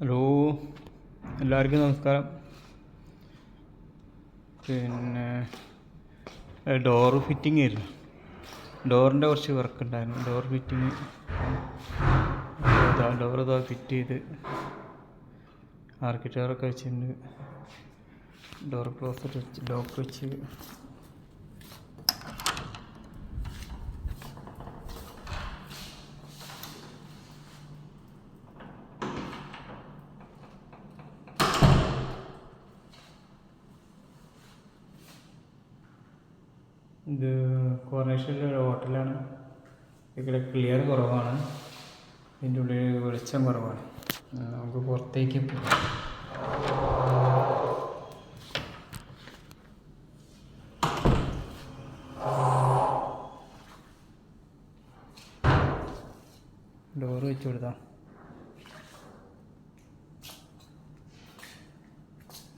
Hello, എല്ലാവർക്കും നമസ്കാരം. പിന്നെ ഡോറ് ഫിറ്റിംഗ് ആയിരുന്നു. ഡോറിൻ്റെ കുറച്ച് വർക്ക് ഉണ്ടായിരുന്നു. ഡോർ ഫിറ്റിങ് ഡോർ ഫിറ്റ് ചെയ്ത് ആർക്കിടെക്ചറൊക്കെ വെച്ചിട്ടുണ്ട്. ഡോർ ക്ലോസറ്റ് വെച്ച് ലോക്ക് വെച്ച് ഇത് കോർണേഷനിലെ ഒരു ഹോട്ടലാണ്. ഇവിടെ ക്ലിയർ കുറവാണ്, ഇതിൻ്റെ ഉള്ളിൽ വെളിച്ചം കുറവാണ്. നമുക്ക് പുറത്തേക്ക് ഡോറ് വെച്ച് കൊടുത്താൽ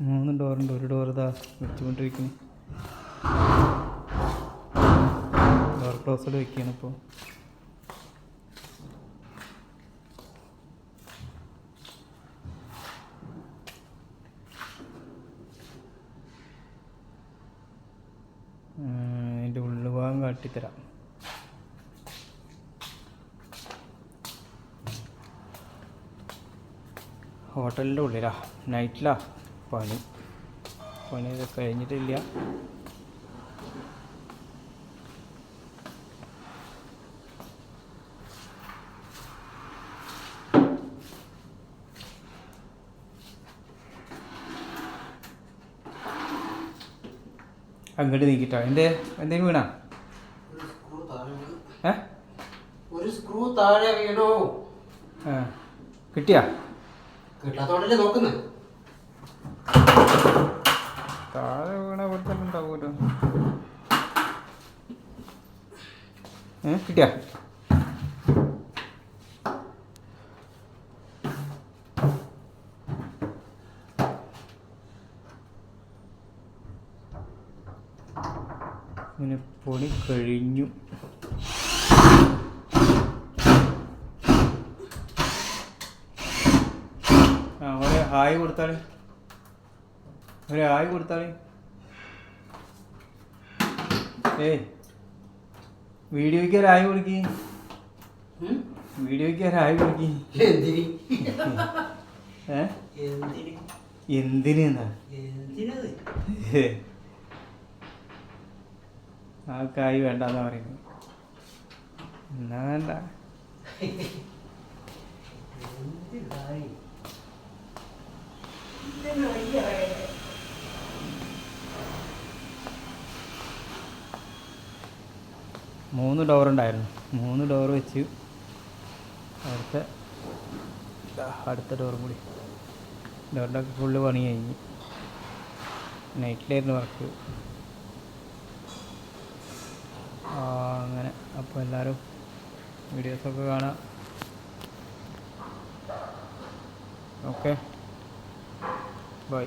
3 ഡോറുണ്ട്. ഒരു ഡോർ ഇതാ വെച്ചുകൊണ്ടിരിക്കുന്നു. ഡോർ ക്ലോസഡ് വെക്കുകയാണ് ഇപ്പോൾ. അതിൻ്റെ ഉള്ളുഭാഗം കാട്ടിത്തരാം. ഹോട്ടലിൻ്റെ ഉള്ളിലാ, നൈറ്റിലാ പണി കഴിഞ്ഞിട്ടില്ല. അങ്ങോട്ട് നീക്കിട്ടോ. എന്തേലും വീണാ? ഒരു സ്ക്രൂ താഴെ വീണോ? കിട്ടിയാ? കിട്ടാത്തോണ്ടല്ലേ നോക്കുന്നത്. താഴെ വീണ പോലെ തന്നെ ഉണ്ടാവുമല്ലോ. കിട്ടിയാ? ഇങ്ങനെ പൊണി കഴിഞ്ഞു. ഒരു ഹായ് കൊടുത്താളി, വീഡിയോയ്ക്ക് ഒരു ഹായ് കൊടുക്കി. എന്തിനാ ആ കായ് വേണ്ടെന്നാ പറയുന്നത്. എന്നാ വേണ്ട. മൂന്ന് ഡോറുണ്ടായിരുന്നു. 3 ഡോർ വെച്ച് അടുത്ത ഡോറും കൂടി. ഡോറിൻ്റെ ഫുള്ള് പണി കഴിഞ്ഞ്. നൈറ്റിലായിരുന്നു വർക്ക്. അങ്ങനെ അപ്പോൾ എല്ലാവരും വീഡിയോസൊക്കെ കാണാം. Okay, by.